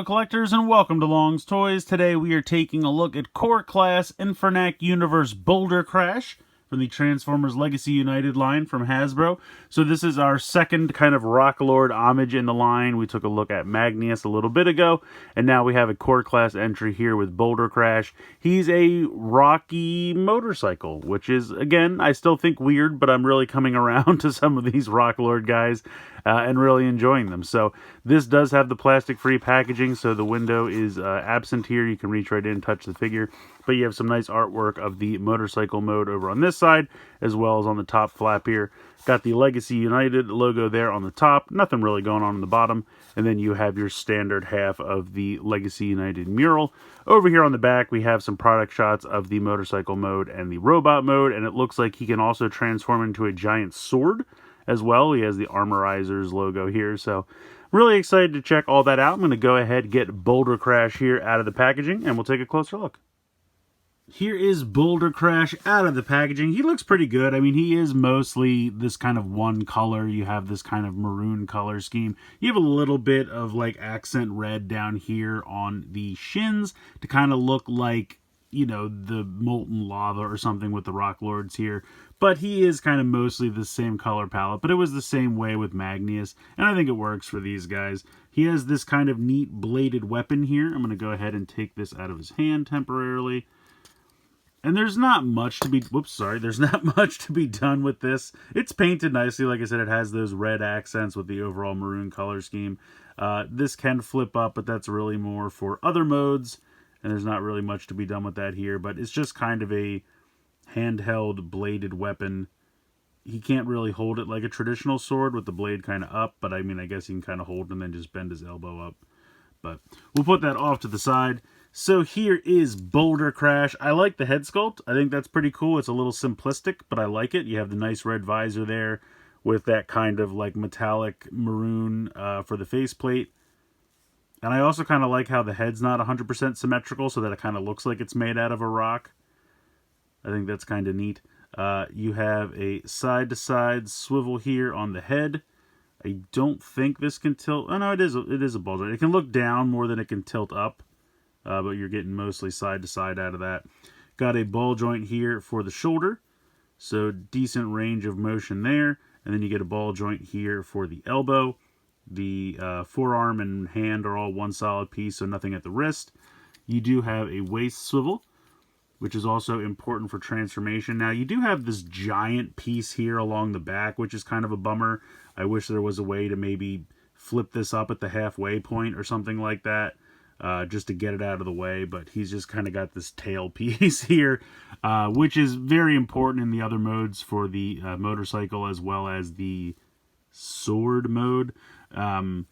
collectors, and welcome to Long's Toys. Today we are taking a look at Core Class Infernac Universe Bouldercrash from the Transformers Legacy United line from Hasbro. So this is our second kind of Rock Lord homage in the line. We took a look at Magnius a little bit ago, and now we have a Core Class entry here with Bouldercrash. He's a rocky motorcycle, which is, again, I still think weird, but I'm really coming around to some of these Rock Lord guys and really enjoying them. So this does have the plastic-free packaging, so the window is absent here. You can reach right in, touch the figure, but you have some nice artwork of the motorcycle mode over on this side, as well as on the top flap here. Got the Legacy United logo there on the top, nothing really going on the bottom, and then you have your standard half of the Legacy United mural. Over here on the back, we have some product shots of the motorcycle mode and the robot mode, and it looks like he can also transform into a giant sword as well. He has the Armorizers logo here, so really excited to check all that out. I'm going to go ahead and get Bouldercrash here out of the packaging, and we'll take a closer look. Here is Bouldercrash out of the packaging. He looks pretty good. I mean, he is mostly this kind of one color. You have this kind of maroon color scheme. You have a little bit of like accent red down here on the shins to kind of look like, you know, the molten lava or something with the Rock Lords here. But he is kind of mostly the same color palette, but it was the same way with Magnius, and I think it works for these guys. He has this kind of neat bladed weapon here. I'm going to go ahead and take this out of his hand temporarily. And there's not much to be, there's not much to be done with this. It's painted nicely. Like I said, it has those red accents with the overall maroon color scheme. This can flip up, but that's really more for other modes. And there's not really much to be done with that here. But it's just kind of a handheld bladed weapon. He can't really hold it like a traditional sword with the blade kind of up. But I mean, I guess he can kind of hold it and then just bend his elbow up. But we'll put that off to the side. So here is Bouldercrash. I like the head sculpt. I think that's pretty cool. It's a little simplistic, but I like it. You have the nice red visor there with that kind of like metallic maroon for the faceplate. And I also kind of like how the head's not 100% symmetrical, so that it kind of looks like it's made out of a rock. I think that's kind of neat. You have a side-to-side swivel here on the head. I don't think this can tilt. Oh, no, it is a ball joint. It can look down more than it can tilt up. But you're getting mostly side to side out of that. Got a ball joint here for the shoulder, so decent range of motion there. And then you get a ball joint here for the elbow. The forearm and hand are all one solid piece, so nothing at the wrist. You do have a waist swivel, which is also important for transformation. Now, you do have this giant piece here along the back, which is kind of a bummer. I wish there was a way to maybe flip this up at the halfway point or something like that. Just to get it out of the way, but he's just kind of got this tail piece here, which is very important in the other modes for the motorcycle as well as the sword mode. So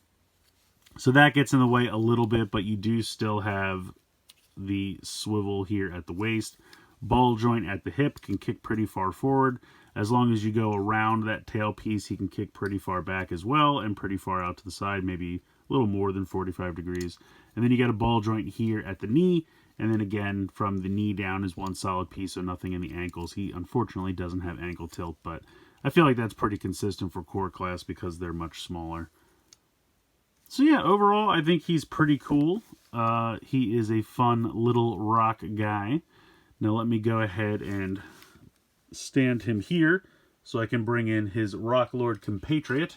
that gets in the way a little bit, but you do still have the swivel here at the waist. Ball joint at the hip, can kick pretty far forward. As long as you go around that tail piece, he can kick pretty far back as well and pretty far out to the side, maybe a little more than 45 degrees. And then you got a ball joint here at the knee, and then again from the knee down is one solid piece, so nothing in the ankles. He unfortunately doesn't have ankle tilt, but I feel like that's pretty consistent for Core Class because they're much smaller. So yeah, overall I think he's pretty cool. He is a fun little rock guy. Now let me go ahead and stand him here so I can bring in his Rock Lord compatriot.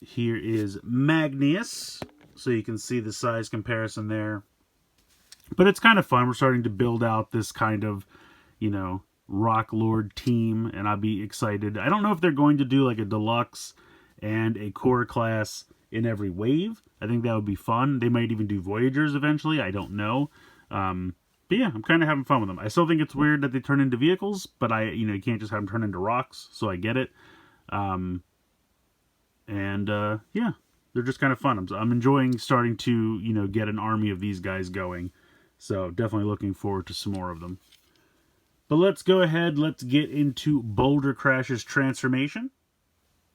Here is Magnius, so you can see the size comparison there. But it's kind of fun. We're starting to build out this kind of, you know, Rock Lord team, and I'll be excited. I don't know if they're going to do like a deluxe and a core class in every wave. I think that would be fun. They might even do Voyagers eventually. I don't know. But yeah, I'm kind of having fun with them. I still think it's weird that they turn into vehicles, but you can't just have them turn into rocks, so I get it. Yeah, they're just kind of fun. I'm enjoying starting to, get an army of these guys going. So definitely looking forward to some more of them. But let's go ahead, let's get into Bouldercrash's transformation.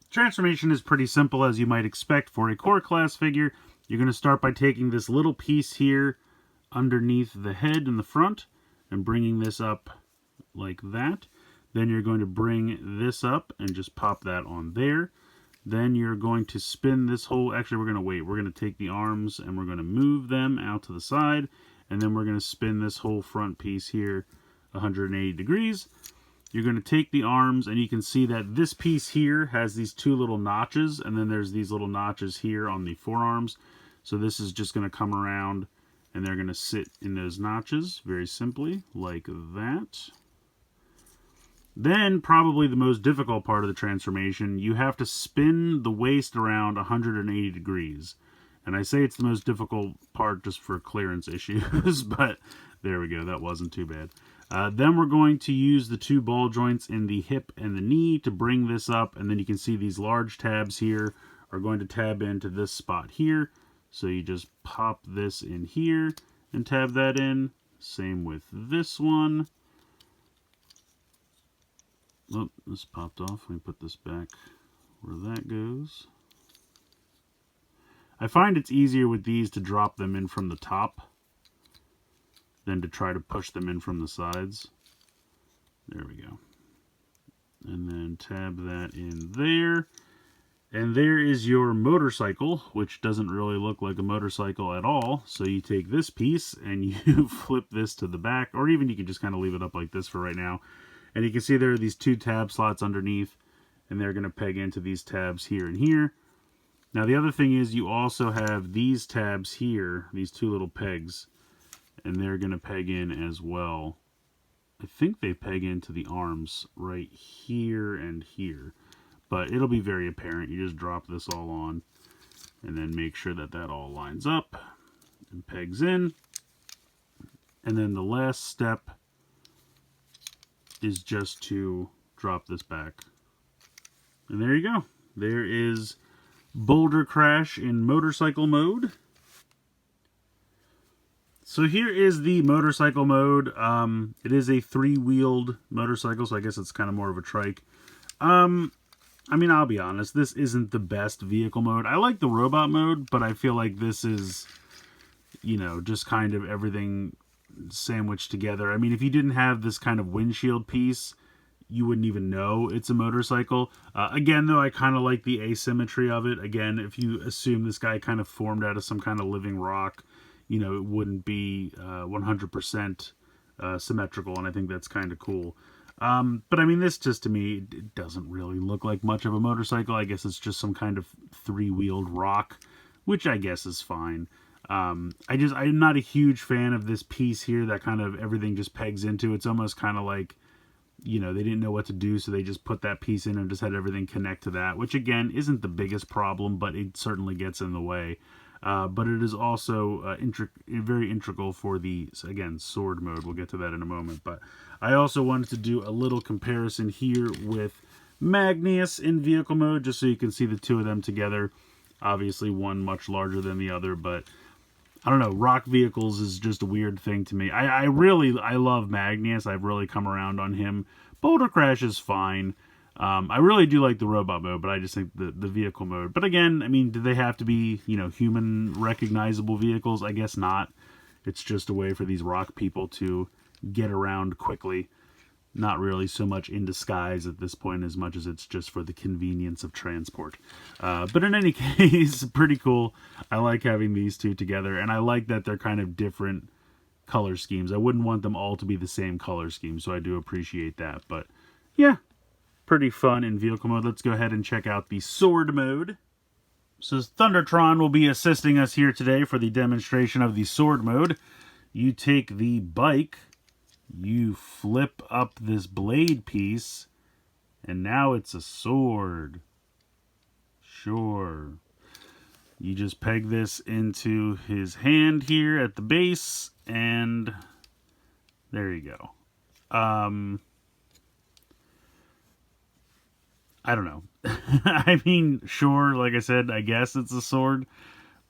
Transformation is pretty simple, as you might expect for a core class figure. You're going to start by taking this little piece here underneath the head in the front and bringing this up like that. Then you're going to bring this up and just pop that on there. Then you're going to spin this whole, actually we're going to wait. We're going to take the arms and we're going to move them out to the side. And then we're going to spin this whole front piece here 180 degrees. You're going to take the arms and you can see that this piece here has these two little notches. And then there's these little notches here on the forearms. So this is just going to come around and they're going to sit in those notches very simply like that. Then, probably the most difficult part of the transformation, you have to spin the waist around 180 degrees. And I say it's the most difficult part just for clearance issues, but there we go, that wasn't too bad. Then we're going to use the two ball joints in the hip and the knee to bring this up, and then you can see these large tabs here are going to tab into this spot here. So you just pop this in here and tab that in. Same with this one. Oh, this popped off. Let me put this back where that goes. I find it's easier with these to drop them in from the top than to try to push them in from the sides. There we go. And then tab that in there. And there is your motorcycle, which doesn't really look like a motorcycle at all. So you take this piece and you flip this to the back, or even you can just kind of leave it up like this for right now. And you can see there are these two tab slots underneath, and they're going to peg into these tabs here and here. Now the other thing is you also have these tabs here, these two little pegs, and they're going to peg in as well. I think they peg into the arms right here and here, but it'll be very apparent. You just drop this all on and then make sure that that all lines up and pegs in. And then the last step is just to drop this back. And there you go. There is Bouldercrash in motorcycle mode. So here is the motorcycle mode. It is a three-wheeled motorcycle, so I guess it's kind of more of a trike. I mean, I'll be honest, this isn't the best vehicle mode. I like the robot mode, but I feel like this is, you know, just kind of everything sandwiched together. I mean, if you didn't have this kind of windshield piece, you wouldn't even know it's a motorcycle. Again, though, I kind of like the asymmetry of it. Again, if you assume this guy kind of formed out of some kind of living rock, you know, it wouldn't be 100% symmetrical, and I think that's kind of cool. But I mean, this just to me, it doesn't really look like much of a motorcycle. I guess it's just some kind of three-wheeled rock, which I guess is fine. I'm not a huge fan of this piece here that kind of everything just pegs into. It's almost kind of like, you know, they didn't know what to do, so they just put that piece in and just had everything connect to that, which again isn't the biggest problem, but it certainly gets in the way. But it is also very integral for the, again, sword mode. We'll get to that in a moment. But I also wanted to do a little comparison here with Magnus in vehicle mode, just so you can see the two of them together. Obviously, one much larger than the other, but I don't know, rock vehicles is just a weird thing to me. I love Magnus. I've really come around on him. Bouldercrash is fine. I really do like the robot mode, but I just think the vehicle mode. But again, I mean, do they have to be, you know, human recognizable vehicles? I guess not. It's just a way for these rock people to get around quickly. Not really so much in disguise at this point as much as it's just for the convenience of transport. But in any case, pretty cool. I like having these two together, and I like that they're kind of different color schemes. I wouldn't want them all to be the same color scheme, so I do appreciate that. But yeah, pretty fun in vehicle mode. Let's go ahead and check out the sword mode. So Thundertron will be assisting us here today for the demonstration of the sword mode. You take the bike, you flip up this blade piece, and now it's a sword. Sure. You just peg this into his hand here at the base, and there you go. I don't know. I mean, sure, like I said, I guess it's a sword,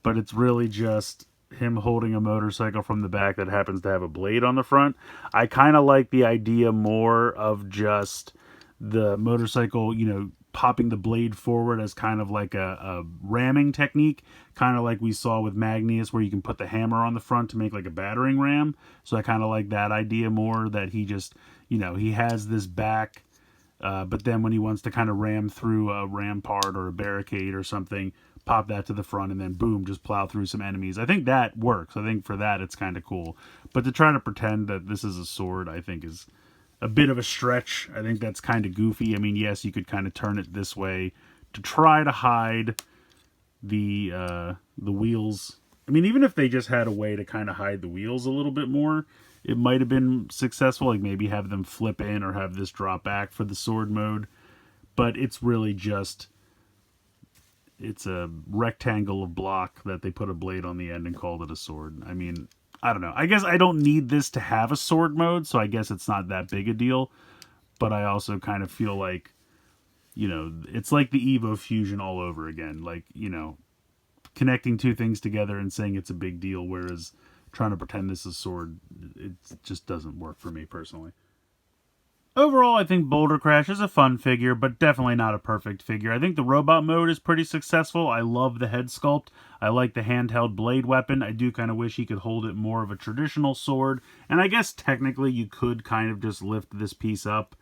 but it's really just him holding a motorcycle from the back that happens to have a blade on the front. I kind of like the idea more of just the motorcycle, you know, popping the blade forward as kind of like a ramming technique, kind of like we saw with Magnus, where you can put the hammer on the front to make like a battering ram. So I kind of like that idea more, that he just, you know, he has this back But then when he wants to kind of ram through a rampart or a barricade or something, pop that to the front and then boom, just plow through some enemies. I think that works. I think for that it's kind of cool. But to try to pretend that this is a sword, I think is a bit of a stretch. I think that's kind of goofy. I mean, yes, you could kind of turn it this way to try to hide the wheels. I mean, even if they just had a way to kind of hide the wheels a little bit more, it might have been successful. Like maybe have them flip in or have this drop back for the sword mode. But it's really just, it's a rectangle of block that they put a blade on the end and called it a sword. I mean, I don't know. I guess I don't need this to have a sword mode, so I guess it's not that big a deal. But I also kind of feel like, you know, it's like the Evo Fusion all over again. Like, you know, connecting two things together and saying it's a big deal, whereas trying to pretend this is a sword, it just doesn't work for me personally. Overall, I think Bouldercrash is a fun figure, but definitely not a perfect figure. I think the robot mode is pretty successful. I love the head sculpt. I like the handheld blade weapon. I do kind of wish he could hold it more of a traditional sword. And I guess technically you could kind of just lift this piece up,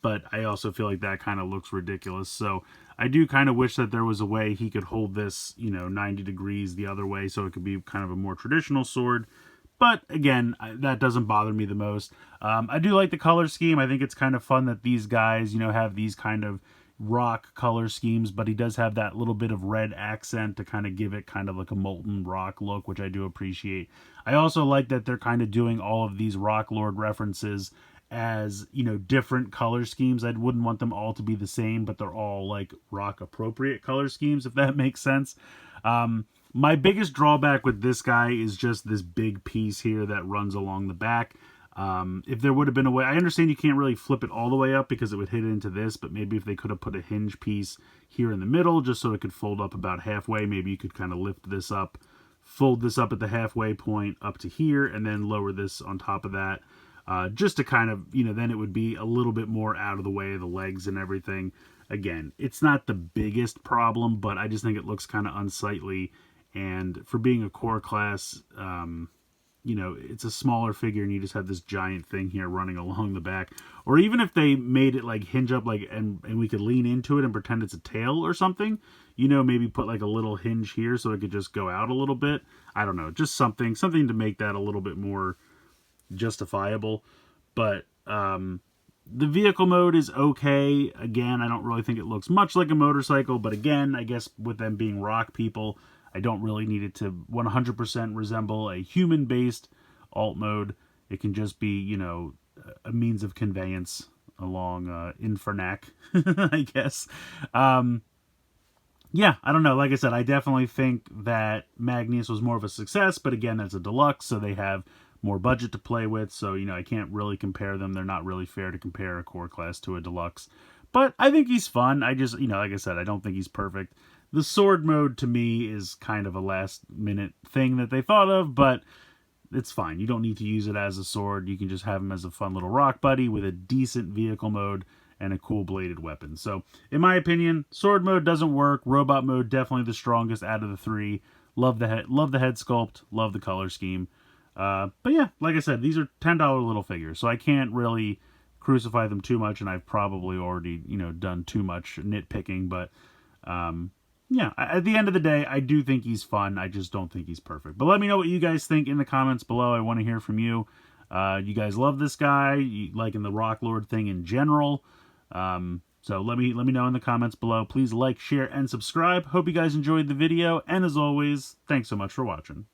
but I also feel like that kind of looks ridiculous. So I do kind of wish that there was a way he could hold this, you know, 90 degrees the other way so it could be kind of a more traditional sword. But again, that doesn't bother me the most. I do like the color scheme. I think it's kind of fun that these guys, you know, have these kind of rock color schemes, but he does have that little bit of red accent to kind of give it kind of like a molten rock look, which I do appreciate. I also like that they're kind of doing all of these Rock Lord references as, you know, different color schemes. I wouldn't want them all to be the same, but they're all like rock appropriate color schemes, if that makes sense. My biggest drawback with this guy is just this big piece here that runs along the back. If there would have been a way, I understand you can't really flip it all the way up because it would hit into this, but maybe if they could have put a hinge piece here in the middle just so it could fold up about halfway, maybe you could kind of lift this up, fold this up at the halfway point up to here, and then lower this on top of that. Just to kind of, you know, then it would be a little bit more out of the way of the legs and everything. Again, it's not the biggest problem, but I just think it looks kind of unsightly. And for being a core class, you know, it's a smaller figure and you just have this giant thing here running along the back. Or even if they made it like hinge up, like, and we could lean into it and pretend it's a tail or something, you know, maybe put like a little hinge here so it could just go out a little bit. I don't know, just something to make that a little bit more justifiable. But the vehicle mode is okay. Again, I don't really think it looks much like a motorcycle, but again, I guess with them being rock people, I don't really need it to 100% resemble a human-based alt mode. It can just be, you know, a means of conveyance along Infernac, I guess. Yeah, I don't know. Like I said, I definitely think that Magnus was more of a success, but again, that's a deluxe, so they have more budget to play with, so, you know, I can't really compare them. They're not really fair to compare a core class to a deluxe. But I think he's fun. I just, you know, like I said, I don't think he's perfect. The sword mode, to me, is kind of a last-minute thing that they thought of, but it's fine. You don't need to use it as a sword. You can just have him as a fun little rock buddy with a decent vehicle mode and a cool bladed weapon. So, in my opinion, sword mode doesn't work. Robot mode, definitely the strongest out of the three. Love the head sculpt. Love the color scheme. But yeah, like I said, these are $10 little figures, so I can't really crucify them too much, and I've probably already, you know, done too much nitpicking, but yeah, at the end of the day, I do think he's fun. I just don't think he's perfect. But let me know what you guys think in the comments below. I want to hear from you. You guys love this guy? You liking the Rock Lord thing in general? So let me know in the comments below. Please like, share, and subscribe. Hope you guys enjoyed the video. And as always, thanks so much for watching.